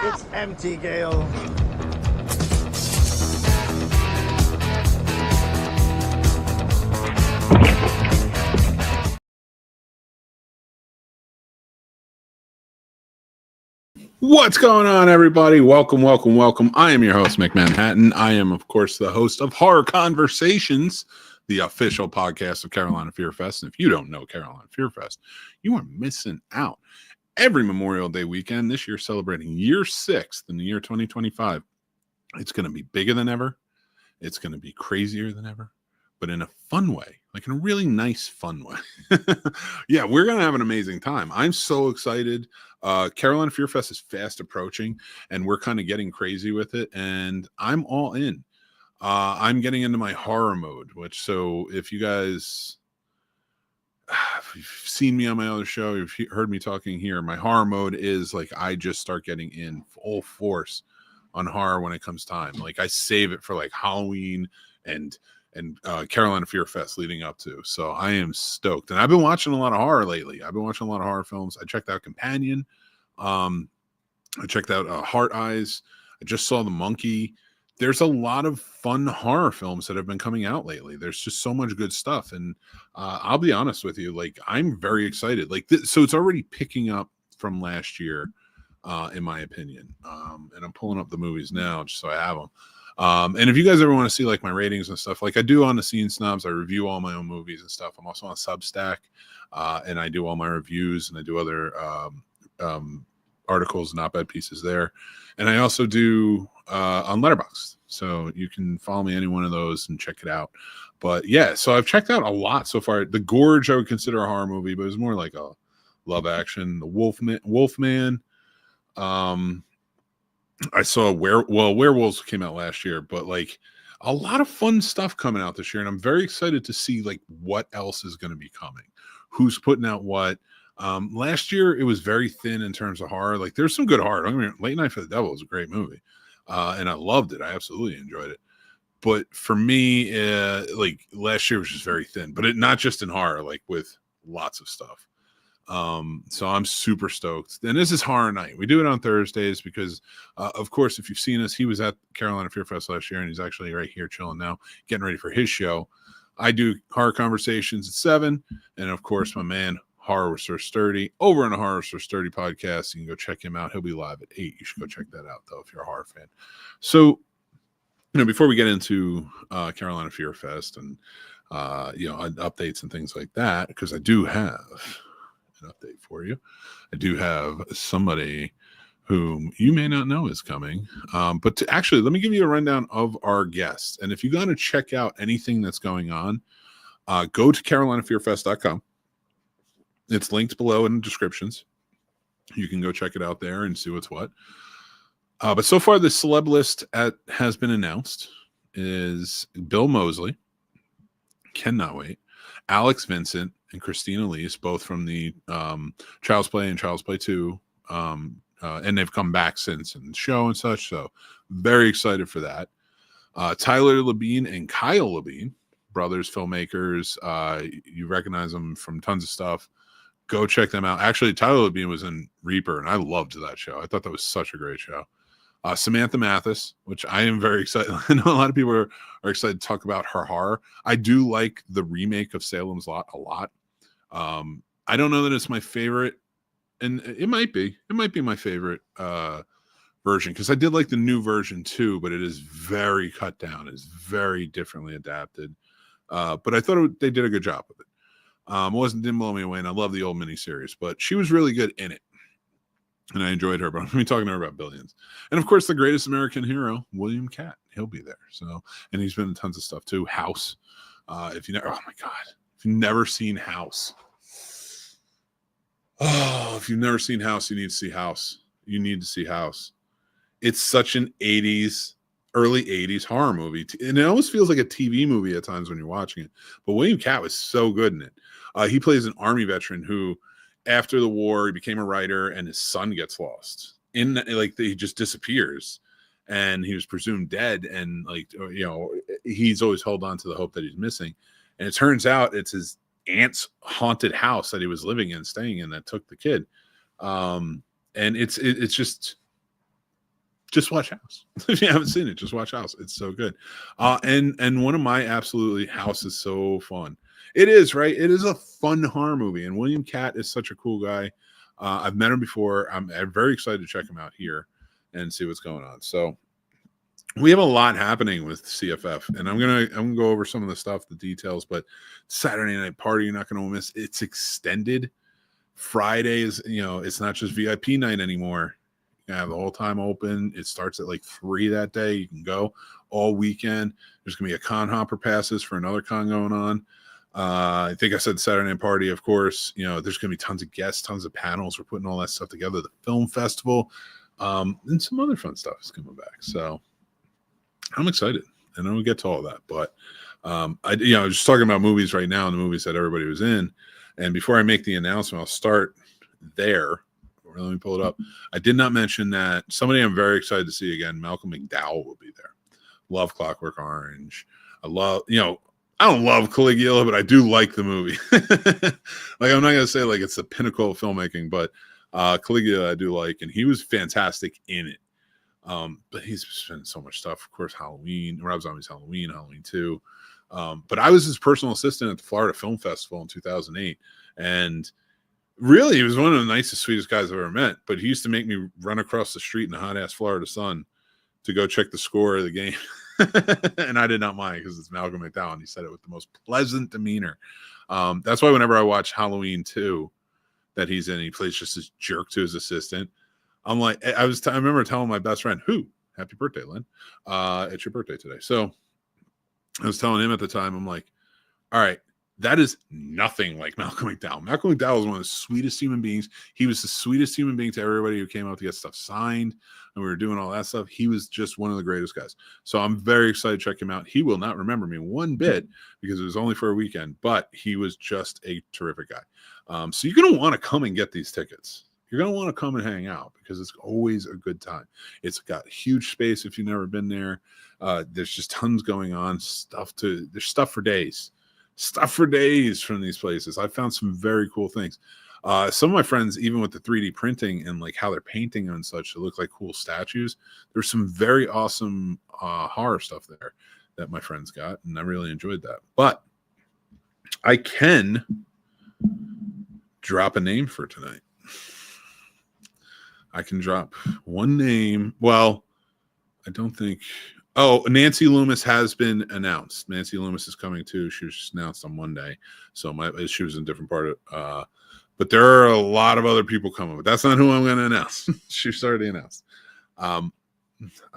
It's empty, Gale. What's going on, everybody? Welcome. I am your host, Mick Manhattan. I am, of course, the host of Horror CON-Versations, the official podcast of Carolina Fear Fest. And if you don't know Carolina Fear Fest, you are missing out. Every Memorial Day weekend, this year celebrating year 6th in the year 2025. It's going to be bigger than ever. It's going to be crazier than ever, but in a fun way, like in a really nice, fun way. Yeah, we're going to have an amazing time. I'm so excited. Carolina Fear Fest is fast approaching, and we're kind of getting crazy with it, and I'm all in. I'm getting into my horror mode, so if you guys if you've seen me on my other show, you've heard me talking here, my horror mode is like I just start getting in full force on horror when it comes time. Like I save it for like Halloween and Carolina Fear Fest leading up to. So I am stoked. And I've been watching a lot of horror lately. I've been watching a lot of horror films. I checked out Companion. I checked out Heart Eyes. I just saw The Monkey. There's a lot of fun horror films that have been coming out lately. There's just so much good stuff. And I'll be honest with you, like I'm very excited. Like so it's already picking up from last year, in my opinion. And I'm pulling up the movies now just so I have them. And if you guys ever want to see like my ratings and stuff, like I do on the Scene Snobs, I review all my own movies and stuff. I'm also on Substack, and I do all my reviews, and I do other articles and op-ed pieces there. And I also do on Letterboxd. So you can follow me any one of those and check it out. But yeah, so I've checked out a lot so far. The Gorge I would consider a horror movie, but it was more like a love action. The Wolfman. I saw Werewolves came out last year, but like a lot of fun stuff coming out this year. And I'm very excited to see like what else is going to be coming, who's putting out what. Last year it was very thin in terms of horror. Like there's some good horror. I mean, Late Night for the Devil is a great movie. And I loved it. I absolutely enjoyed it. But for me, like last year was just very thin, but not just in horror, like with lots of stuff. So I'm super stoked. And this is Horror Night. We do it on Thursdays because, of course, if you've seen us, he was at Carolina Fear Fest last year, and he's actually right here chilling now, getting ready for his show. I do Horror Conversations at 7, and of course, my man Horror with Sir Sturdy over on the Horror with Sir Sturdy podcast. You can go check him out. He'll be live at 8. You should go check that out, though, if you're a horror fan. So, before we get into Carolina Fear Fest and updates and things like that, because I do have an update for you. I do have somebody whom you may not know is coming, but actually, let me give you a rundown of our guests. And if you got to check out anything that's going on, go to carolinafearfest.com. It's linked below in the descriptions. You can go check it out there and see what's what. But so far, the celeb list has been announced is Bill Moseley, cannot wait, Alex Vincent, and Christina Elise, both from the Child's Play and Child's Play 2. And they've come back since in the show and such. So very excited for that. Tyler Labine and Kyle Labine, brothers, filmmakers. You recognize them from tons of stuff. Go check them out. Actually, Tyler Labine was in Reaper, and I loved that show. I thought that was such a great show. Samantha Mathis, which I am very excited. I know a lot of people are excited to talk about her horror. I do like the remake of Salem's Lot a lot. I don't know that it's my favorite, and it might be my favorite version, because I did like the new version too, but it is very cut down. It's very differently adapted. But I thought they did a good job of it. Didn't blow me away, and I love the old miniseries, but she was really good in it. And I enjoyed her, but I'm going to be talking to her about Billions. And of course, the greatest American hero, William Catt. He'll be there. So, and he's been in tons of stuff too. House. If you've never seen House. Oh, if you've never seen House, you need to see House. You need to see House. It's such an early 80s horror movie. And it almost feels like a TV movie at times when you're watching it. But William Catt was so good in it. He plays an Army veteran who, after the war, he became a writer, and his son gets lost. He just disappears, and he was presumed dead. And he's always held on to the hope that he's missing. And it turns out it's his aunt's haunted house that he was living in, staying in, that took the kid. And it's just just watch House. If you haven't seen it, just watch House. It's so good. And one of my absolutely, House is so fun. It is, right? It is a fun horror movie. And William Catt is such a cool guy. I've met him before. I'm very excited to check him out here and see what's going on. So we have a lot happening with CFF, and I'm gonna go over some of the stuff, the details. But Saturday night party, you're not gonna miss. It's extended. Fridays, it's not just VIP night anymore. You have the whole time open. It starts at like 3 that day. You can go all weekend. There's gonna be a con hopper passes for another con going on. I think I said Saturday night party, of course. There's gonna be tons of guests, tons of panels. We're putting all that stuff together. The film festival, and some other fun stuff is coming back. So I'm excited, and I will get to all that. But I was just talking about movies right now, and the movies that everybody was in. And before I make the announcement, I'll start there. Let me pull it up. I did not mention that somebody I'm very excited to see again, Malcolm McDowell, will be there. Love Clockwork Orange. I don't love Caligula, but I do like the movie. Like, I'm not going to say like it's the pinnacle of filmmaking, but Caligula I do like, and he was fantastic in it. But he's been so much stuff. Of course, Rob Zombie's Halloween 2. But I was his personal assistant at the Florida Film Festival in 2008. And really, he was one of the nicest, sweetest guys I've ever met. But he used to make me run across the street in the hot-ass Florida sun to go check the score of the game. And I did not mind because it's Malcolm McDowell, and he said it with the most pleasant demeanor. That's why whenever I watch Halloween 2 that he's in, he plays just this jerk to his assistant. I'm like, I remember telling my best friend, happy birthday, Lynn. It's your birthday today. So I was telling him at the time, I'm like, all right, that is nothing like Malcolm McDowell. Malcolm McDowell is one of the sweetest human beings. He was the sweetest human being to everybody who came out to get stuff signed, and we were doing all that stuff. He was just one of the greatest guys. So I'm very excited to check him out. He will not remember me one bit because it was only for a weekend, but he was just a terrific guy. So you're going to want to come and get these tickets. You're going to want to come and hang out because it's always a good time. It's got huge space if you've never been there. There's just tons going on. There's stuff for days. Stuff for days from these places. I found some very cool things. Some of my friends, even with the 3D printing and like how they're painting and such, to look like cool statues. There's some very awesome horror stuff there that my friends got, and I really enjoyed that. But I can drop a name for tonight. I can drop one name. Well, I don't think. Oh, Nancy Loomis has been announced. Nancy Loomis is coming too. She was just announced on Monday. So she was in a different part of but there are a lot of other people coming, but that's not who I'm going to announce. She's already announced. I'm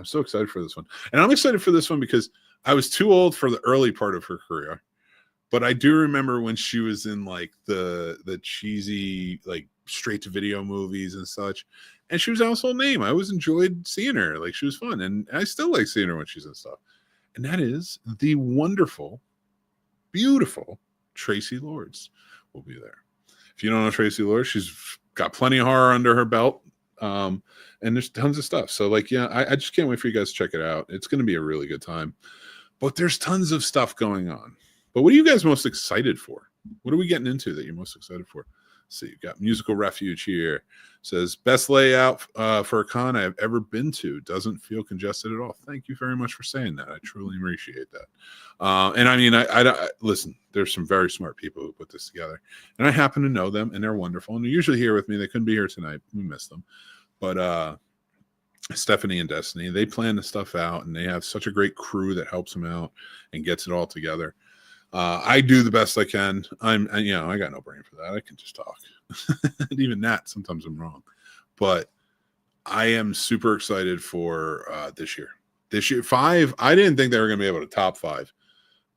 so excited for this one. And I'm excited for this one because I was too old for the early part of her career. But I do remember when she was in like the cheesy, like straight to video movies and such. And she was a household name. I always enjoyed seeing her. Like, she was fun. And I still like seeing her when she's in stuff. And that is the wonderful, beautiful Tracy Lords will be there. If you don't know Tracy Lords, she's got plenty of horror under her belt. And there's tons of stuff. So like, yeah, I just can't wait for you guys to check it out. It's going to be a really good time. But there's tons of stuff going on. But what are you guys most excited for? What are we getting into that you're most excited for? So you've got Musical Refuge here. Says, best layout for a con I've ever been to. Doesn't feel congested at all. Thank you very much for saying that. I truly appreciate that. And I mean, I listen, there's some very smart people who put this together. And I happen to know them, and they're wonderful. And they're usually here with me. They couldn't be here tonight. We missed them. But Stephanie and Destiny, they plan the stuff out, and they have such a great crew that helps them out and gets it all together. I do the best I can. I got no brain for that. I can just talk. And even that, sometimes I'm wrong. But I am super excited for this year. This year, 5, I didn't think they were going to be able to top 5.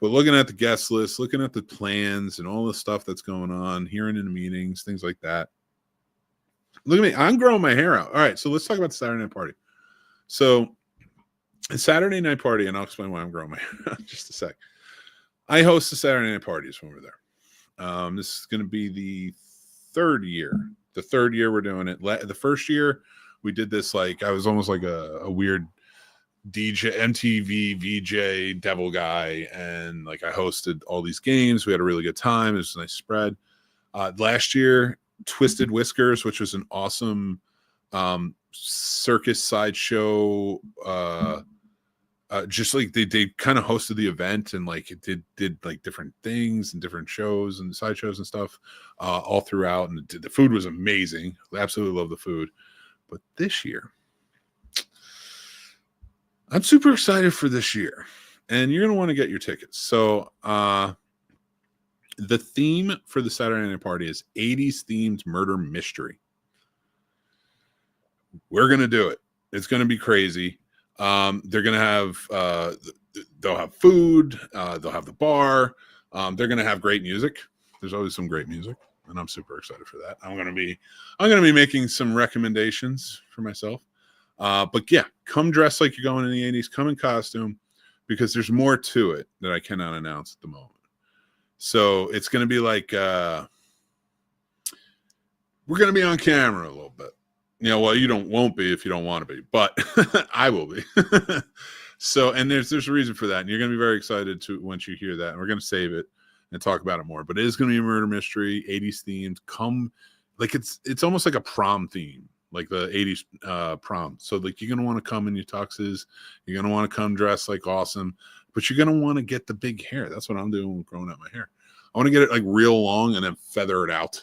But looking at the guest list, looking at the plans and all the stuff that's going on, hearing in the meetings, things like that. Look at me. I'm growing my hair out. All right, so let's talk about the Saturday night party. So, a Saturday night party, and I'll explain why I'm growing my hair out in just a sec. I host the Saturday night parties when we're there. This is going to be the third year. The third year we're doing it. The first year we did this, like, I was almost like a weird DJ, MTV, VJ, devil guy. And like, I hosted all these games. We had a really good time. It was a nice spread. Last year, Twisted Whiskers, which was an awesome circus sideshow. Just like they kind of hosted the event, and like it did like different things and different shows and sideshows and stuff all throughout. And the food was amazing. I absolutely love the food. But this year, I'm super excited for this year, and you're gonna want to get your tickets. So the theme for the Saturday night party is 80s themed murder mystery. We're gonna do it. It's gonna be crazy. They're gonna have they'll have food, they'll have the bar, they're gonna have great music. There's always some great music, and I'm super excited for that. I'm gonna be making some recommendations for myself. But yeah, come dressed like you're going in the 80s, come in costume, because there's more to it that I cannot announce at the moment. So it's gonna be like we're gonna be on camera a little bit. Well, you won't be if you don't want to be, but I will be. So, and there's a reason for that, and you're going to be very excited once you hear that. And we're going to save it and talk about it more. But it is going to be a murder mystery, 80s themed. Come, like it's almost like a prom theme, like the 80s prom. So, like you're going to want to come in your tuxes. You're going to want to come dressed like awesome, but you're going to want to get the big hair. That's what I'm doing with growing out my hair. I want to get it like real long and then feather it out.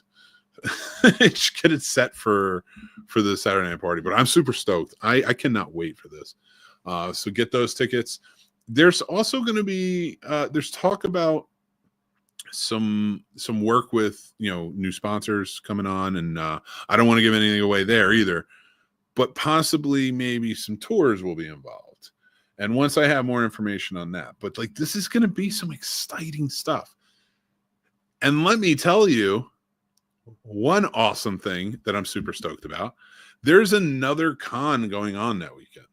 Just get it set for the Saturday night party. But I'm super stoked. I cannot wait for this. So get those tickets. There's also going to be there's talk about some work with new sponsors coming on, and I don't want to give anything away there either, but possibly maybe some tours will be involved. And once I have more information on that, but like this is going to be some exciting stuff. And let me tell you, one awesome thing that I'm super stoked about, there's another con going on that weekend.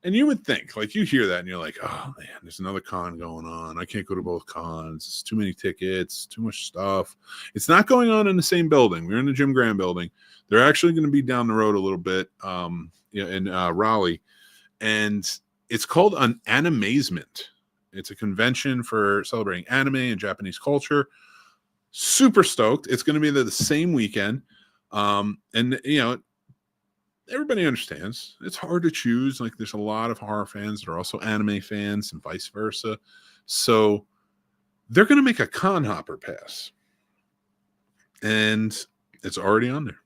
And you would think, like, you hear that and you're like, oh man, there's another con going on. I can't go to both cons. It's too many tickets, too much stuff. It's not going on in the same building. We're in the Jim Graham building. They're actually going to be down the road a little bit in Raleigh. And it's called an Animazement. It's a convention for celebrating anime and Japanese culture. Super stoked. It's going to be the same weekend. And everybody understands it's hard to choose. Like there's a lot of horror fans that are also anime fans and vice versa. So they're going to make a con hopper pass, and it's already on there.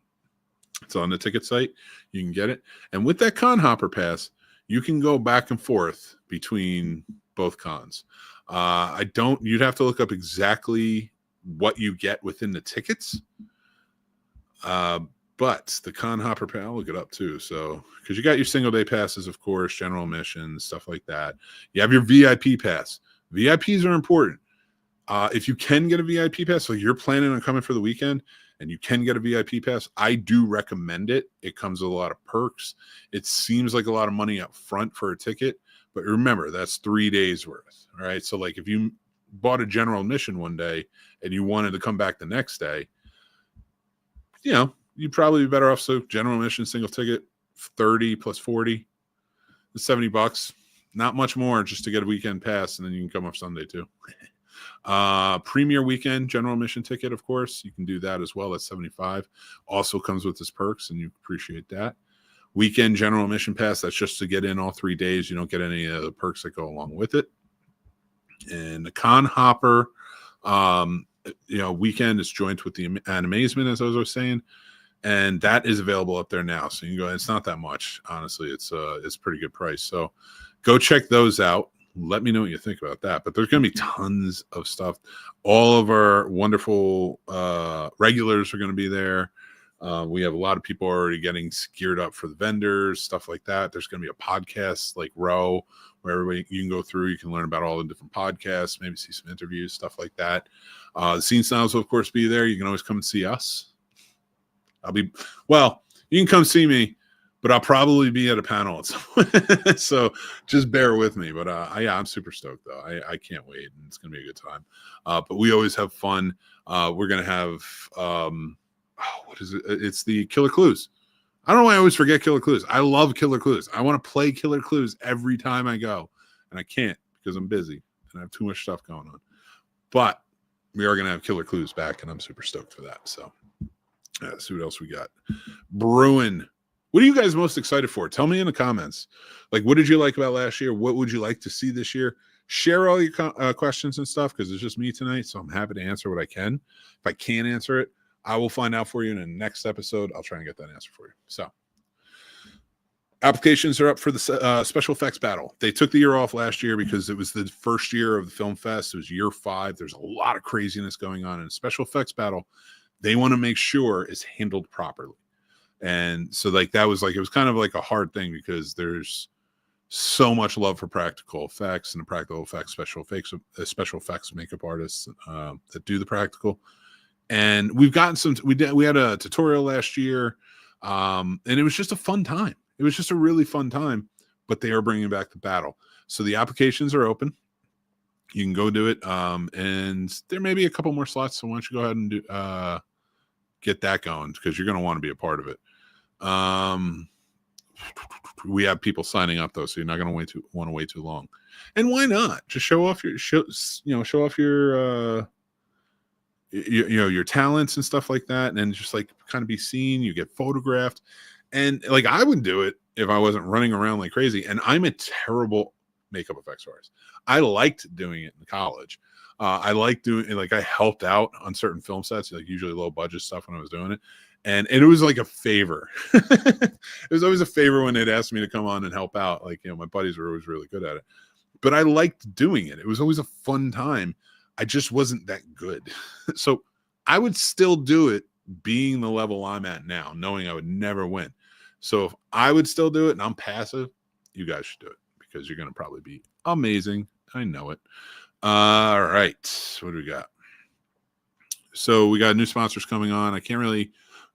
It's on the ticket site. You can get it. And with that con hopper pass, you can go back and forth between both cons. You'd have to look up exactly what you get within the tickets. But the con hopper pass, I'll look it up too. So, because you got your single day passes, of course, general admission, stuff like that. You have your VIP pass. VIPs are important. If you can get a VIP pass, so you're planning on coming for the weekend and you can get a VIP pass, I do recommend it. It comes with a lot of perks. It seems like a lot of money up front for a ticket, but remember, that's 3 days worth. All right. So like if you bought a general admission one day and you wanted to come back the next day, you'd probably be better off. So general admission, single ticket, 30 plus 40, $70, not much more just to get a weekend pass. And then you can come off Sunday too. Premier weekend general admission ticket, of course, you can do that as well. That's $75. Also comes with its perks, and you appreciate that. Weekend general admission pass, that's just to get in all 3 days. You don't get any of the perks that go along with it. And the con hopper, weekend is joint with the Animazement, as I was saying, and that is available up there now. So you can go. It's not that much, honestly. It's a pretty good price. So go check those out. Let me know what you think about that. But there's going to be tons of stuff. All of our wonderful regulars are going to be there. We have a lot of people already getting geared up for the vendors, stuff like that. There's going to be a podcast like Row, where everybody you can go through. You can learn about all the different podcasts, maybe see some interviews, stuff like that. The Scene Styles will, of course, be there. You can always come and see us. You can come see me, but I'll probably be at a panel at some point. So just bear with me. But I'm super stoked, though. I can't wait, and it's going to be a good time. But we always have fun. We're going to have, what is it? It's the Killer Clues. I don't know why I always forget Killer Clues. I love Killer Clues. I want to play Killer Clues every time I go, and I can't because I'm busy and I have too much stuff going on. But we are going to have Killer Clues back, and I'm super stoked for that. So let's see what else we got. Brewing. What are you guys most excited for? Tell me in the comments. Like, what did you like about last year? What would you like to see this year? Share all your questions and stuff, because it's just me tonight, so I'm happy to answer what I can. If I can't answer it, I will find out for you in the next episode. I'll try and get that answer for you. So applications are up for the special effects battle. They took the year off last year because it was the first year of the film fest. It was year 5. There's a lot of craziness going on in special effects battle. They want to make sure it's handled properly. And so like that was like, it was kind of like a hard thing, because there's so much love for practical effects and the practical effects special effects makeup artists that do the practical. And we've gotten some. We had a tutorial last year, and it was just a fun time. It was just a really fun time. But they are bringing back the battle, so the applications are open. You can go do it, and there may be a couple more slots. So why don't you go ahead and get that going, because you're going to want to be a part of it. We have people signing up though, so you're not going to want to wait too long. And why not just show off your show off your your talents and stuff like that, and then just like kind of be seen. You get photographed, and like I would do it if I wasn't running around like crazy. And I'm a terrible makeup effects artist. I liked doing it in college. I like doing it. Like I helped out on certain film sets, like usually low budget stuff when I was doing it. And it was like a favor. It was always a favor when they'd ask me to come on and help out. Like, my buddies were always really good at it. But I liked doing it. It was always a fun time. I just wasn't that good. So I would still do it being the level I'm at now, knowing I would never win. So if I would still do it and I'm passive, you guys should do it, because you're going to probably be amazing. I know it. All right. What do we got? So we got new sponsors coming on. I can't really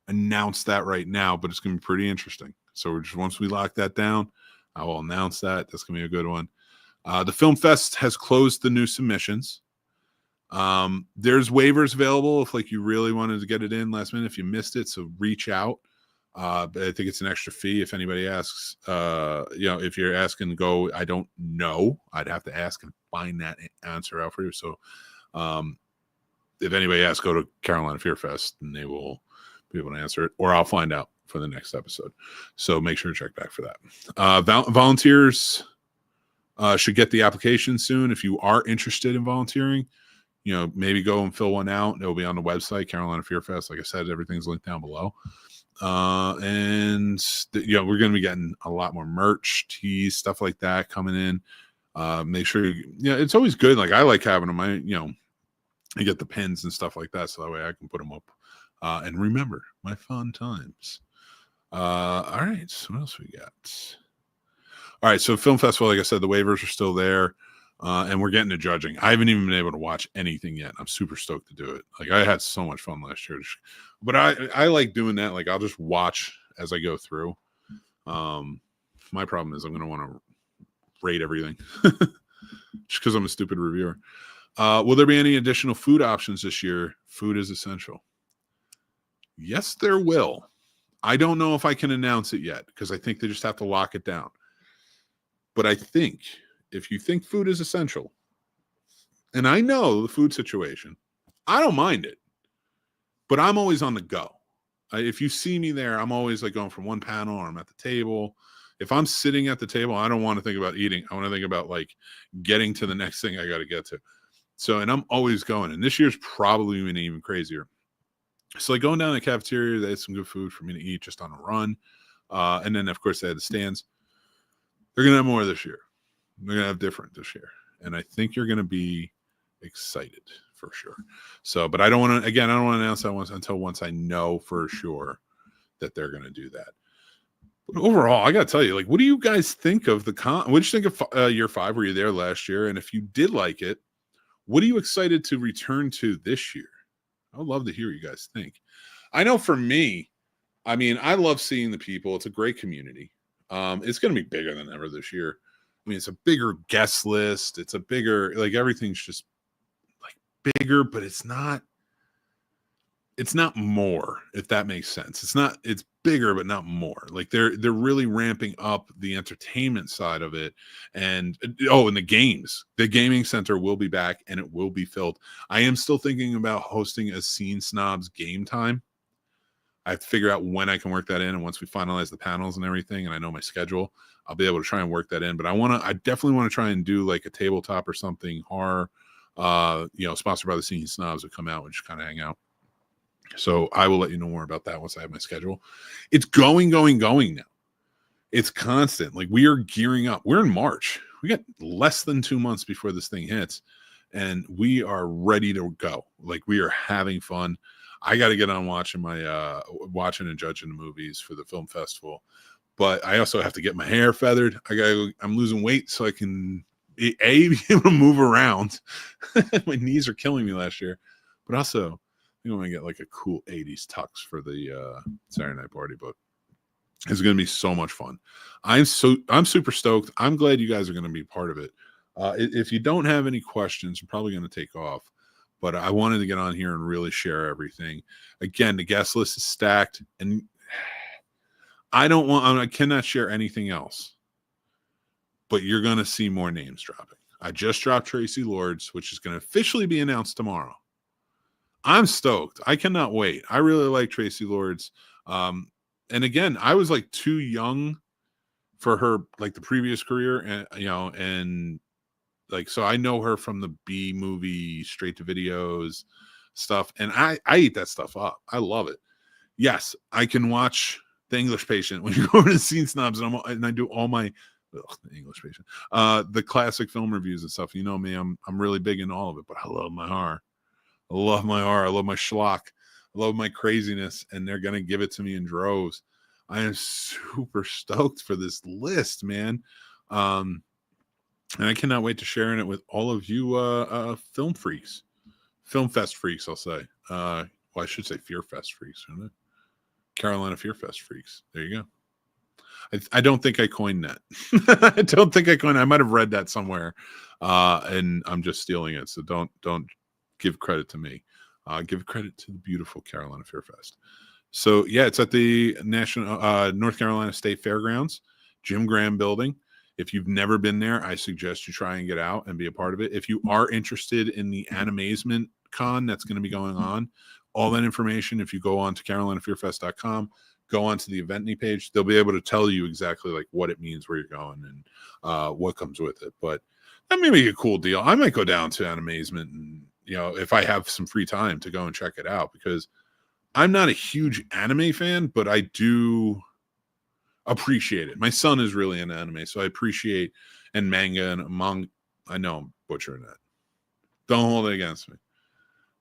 announce that right now, but it's going to be pretty interesting. So we're just, once we lock that down, I will announce that. That's going to be a good one. The Film Fest has closed the new submissions. There's waivers available if like you really wanted to get it in last minute, if you missed it. So reach out. But I think it's an extra fee if anybody asks. If you're asking to go, I don't know. I'd have to ask and find that answer out for you. So if anybody asks, go to Carolina Fear Fest and they will be able to answer it, or I'll find out for the next episode. So make sure to check back for that. Volunteers should get the application soon. If you are interested in volunteering, maybe go and fill one out. It'll be on the website, Carolina Fear Fest. Like I said, everything's linked down below. We're going to be getting a lot more merch, tees, stuff like that coming in. Make sure it's always good. Like I like having them. I get the pins and stuff like that, so that way I can put them up and remember my fun times. All right, so what else we got? All right, so Film Festival, like I said, the waivers are still there, and we're getting to judging. I haven't even been able to watch anything yet. I'm super stoked to do it. Like I had so much fun last year, but I like doing that. Like I'll just watch as I go through. My problem is I'm going to want to rate everything just because I'm a stupid reviewer. Will there be any additional food options this year? Food is essential. Yes, there will. I don't know if I can announce it yet, because I think they just have to lock it down. But I think if you think food is essential, and I know the food situation, I don't mind it, but I'm always on the go. If you see me there, I'm always like going from one panel, or I'm at the table. If I'm sitting at the table, I don't want to think about eating. I want to think about like getting to the next thing I got to get to. So, and I'm always going. And this year's probably been even crazier. So like going down to the cafeteria, they had some good food for me to eat just on a run. And then, of course, they had the stands. They're going to have more this year. They're going to have different this year. And I think you're going to be excited for sure. So, but I don't want to announce that until once I know for sure that they're going to do that. But overall, I got to tell you, like, what do you guys think of the con? What did you think of year 5? Were you there last year? And if you did like it, what are you excited to return to this year? I would love to hear what you guys think. I know for me, I mean, I love seeing the people. It's a great community. It's going to be bigger than ever this year. I mean, it's a bigger guest list. It's a bigger, like everything's just like bigger, but it's not more, if that makes sense. It's bigger, but not more. Like they're really ramping up the entertainment side of it. And and the gaming center will be back and it will be filled. I am still thinking about hosting a Scene Snobs game time. I have to figure out when I can work that in. And once we finalize the panels and everything, and I know my schedule, I'll be able to try and work that in. But I definitely want to try and do like a tabletop or something horror, sponsored by the Scene Snobs would come out and just kind of hang out. So I will let you know more about that once I have my schedule. It's going now. It's constant. Like, we are gearing up. We're in March. We got less than 2 months before this thing hits, and we are ready to go. Like, we are having fun. I got to get on watching and judging the movies for the film festival, but I also have to get my hair feathered. I'm losing weight so I can be able to move around. My knees are killing me last year, but also I think I'm gonna get like a cool 80s tux for the Saturday night party, but it's gonna be so much fun. I'm super stoked. I'm glad you guys are gonna be part of it. If you don't have any questions, I'm probably gonna take off. But I wanted to get on here and really share everything. Again, the guest list is stacked, and I cannot share anything else. But you're going to see more names dropping. I just dropped Tracy Lords, which is going to officially be announced tomorrow. I'm stoked. I cannot wait. I really like Tracy Lords. And again, I was like too young for her, like the previous career, and like, so I know her from the B movie, straight to videos stuff. And I eat that stuff up. I love it. Yes, I can watch The English Patient when you go to the Scene Snobs, and I do all my The English Patient, the classic film reviews and stuff. You know me, I'm really big in all of it, but I love my horror. I love my horror. I love my schlock. I love my craziness, and they're going to give it to me in droves. I am super stoked for this list, man. And I cannot wait to sharing it with all of you film freaks. Film Fest freaks, I'll say. Well, I should say Fear Fest freaks, shouldn't it? Carolina Fear Fest freaks. There you go. I don't think I coined that. I don't think I coined it. I might have read that somewhere, and I'm just stealing it. So don't give credit to me. Give credit to the beautiful Carolina Fear Fest. So, yeah, it's at the North Carolina State Fairgrounds, Jim Graham building. If you've never been there, I suggest you try and get out and be a part of it. If you are interested in the Animazement Con that's going to be going on, all that information, if you go on to carolinafearfest.com, go on to the Eventney page, they'll be able to tell you exactly like what it means, where you're going, and what comes with it. But that may be a cool deal. I might go down to Animazement, and if I have some free time, to go and check it out, because I'm not a huge anime fan, but I do appreciate it. My son is really into anime, so I appreciate, and manga and manga. I know I'm butchering that. Don't hold it against me.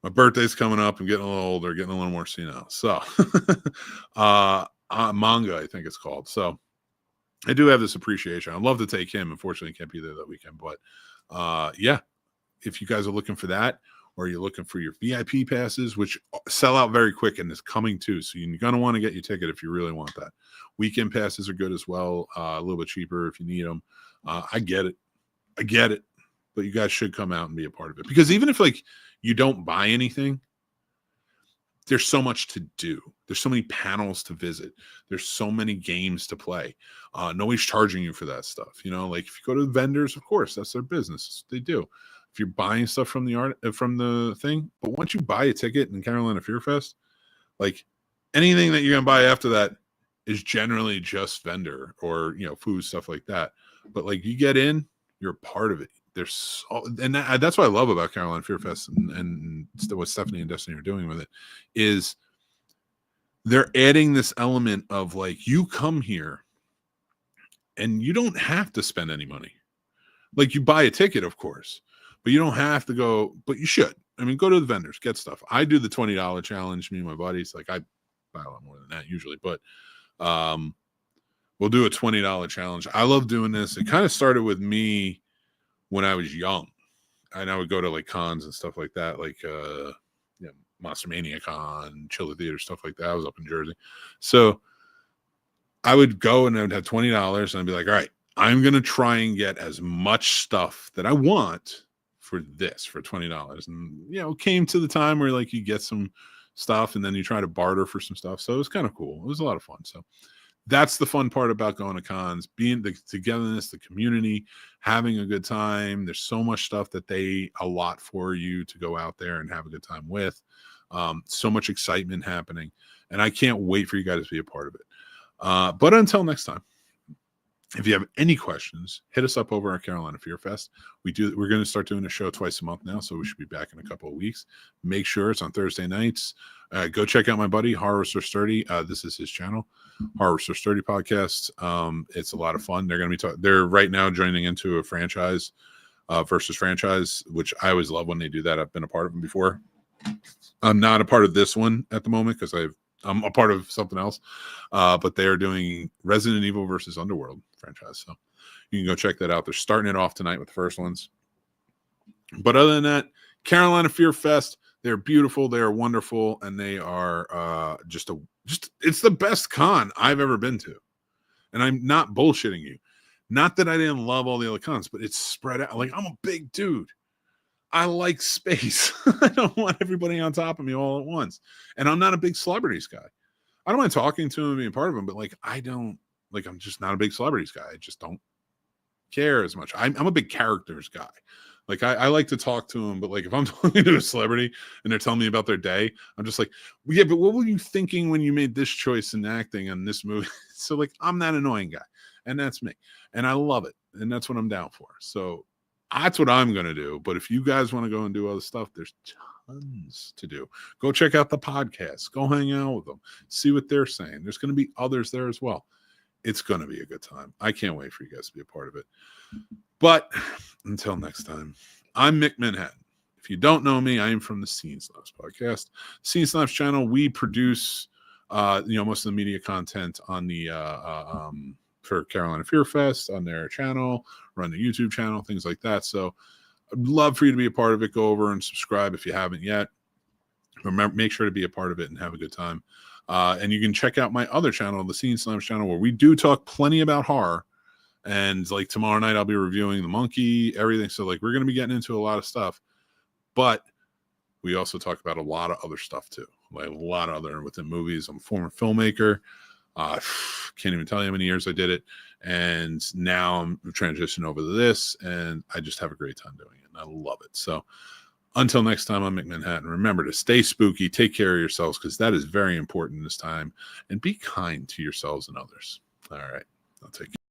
My birthday's coming up. I'm getting a little older, getting a little more senile. So, manga, I think it's called. So, I do have this appreciation. I'd love to take him. Unfortunately, can't be there that weekend. But, yeah, if you guys are looking for that, or you're looking for your VIP passes, which sell out very quick and is coming too. So you're going to want to get your ticket if you really want that. Weekend passes are good as well. A little bit cheaper if you need them. I get it. But you guys should come out and be a part of it. Because even if like you don't buy anything, there's so much to do. There's so many panels to visit. There's so many games to play. Nobody's charging you for that stuff. Like if you go to the vendors, of course, that's their business. They do. If you're buying stuff from the thing, but once you buy a ticket in Carolina Fear Fest, like anything that you're gonna buy after that is generally just vendor or food, stuff like that. But like you get in, you're a part of it. That's what I love about Carolina Fear Fest and what Stephanie and Destiny are doing with it is they're adding this element of like you come here and you don't have to spend any money. Like you buy a ticket, of course. But you don't have to go, but you should. I mean, go to the vendors, get stuff. I do the $20 challenge, me and my buddies. Like I buy a lot more than that usually, but we'll do a $20 challenge. I love doing this. It kind of started with me when I was young. And I would go to like cons and stuff like that, like Monster Mania Con, Chiller Theater, stuff like that. I was up in Jersey. So I would go and I would have $20 and I'd be like, all right, I'm going to try and get as much stuff that I want for $20. And came to the time where like you get some stuff and then you try to barter for some stuff. So it was kind of cool. It was a lot of fun. So that's the fun part about going to cons, being the togetherness, the community, having a good time. There's so much stuff that they allot for you to go out there and have a good time with. So much excitement happening. And I can't wait for you guys to be a part of it. But until next time, if you have any questions, hit us up over at Carolina Fear Fest. We're going to start doing a show twice a month now, so we should be back in a couple of weeks. Make sure it's on Thursday nights. Go check out my buddy Horror Sturdy. This is his channel, Horror Sturdy Podcast. It's a lot of fun. They're going to be they're right now joining into a franchise versus franchise, which I always love when they do that. I've been a part of them before. I'm not a part of this one at the moment because I'm a part of something else, but they are doing Resident Evil versus Underworld franchise. So you can go check that out. They're starting it off tonight with the first ones. But other than that, Carolina Fear Fest, they're beautiful, they are wonderful, and they are just it's the best con I've ever been to. And I'm not bullshitting you. Not that I didn't love all the other cons, but it's spread out. Like, I'm a big dude. I like space. I don't want everybody on top of me all at once. And I'm not a big celebrities guy. I don't mind talking to them and being part of them, but I'm just not a big celebrities guy. I just don't care as much. I'm a big characters guy. Like, I like to talk to them, but like, if I'm talking to a celebrity and they're telling me about their day, I'm just like, well, yeah, but what were you thinking when you made this choice in acting in this movie? So like, I'm that annoying guy, and that's me. And I love it. And that's what I'm down for. So that's what I'm going to do. But if you guys want to go and do other stuff, there's tons to do. Go check out the podcast. Go hang out with them. See what they're saying. There's going to be others there as well. It's going to be a good time. I can't wait for you guys to be a part of it. But until next time, I'm Mick Manhattan. If you don't know me, I am from the Scene Snobs podcast. Scene Snobs channel, we produce most of the media content on the for Carolina Fear Fest on their channel, run the YouTube channel, things like that. So I'd love for you to be a part of it. Go over and subscribe if you haven't yet. Remember, make sure to be a part of it and have a good time. And you can check out my other channel, the Scene Snobs channel, where we do talk plenty about horror. And like tomorrow night, I'll be reviewing The Monkey, everything. So like, we're going to be getting into a lot of stuff, but we also talk about a lot of other stuff too. Like a lot of other within movies. I'm a former filmmaker. Can't even tell you how many years I did it. And now I'm transitioning over to this, and I just have a great time doing it. And I love it. So until next time, I'm Mick Manhattan. Remember to stay spooky, take care of yourselves, because that is very important this time, and be kind to yourselves and others. All right. I'll take care.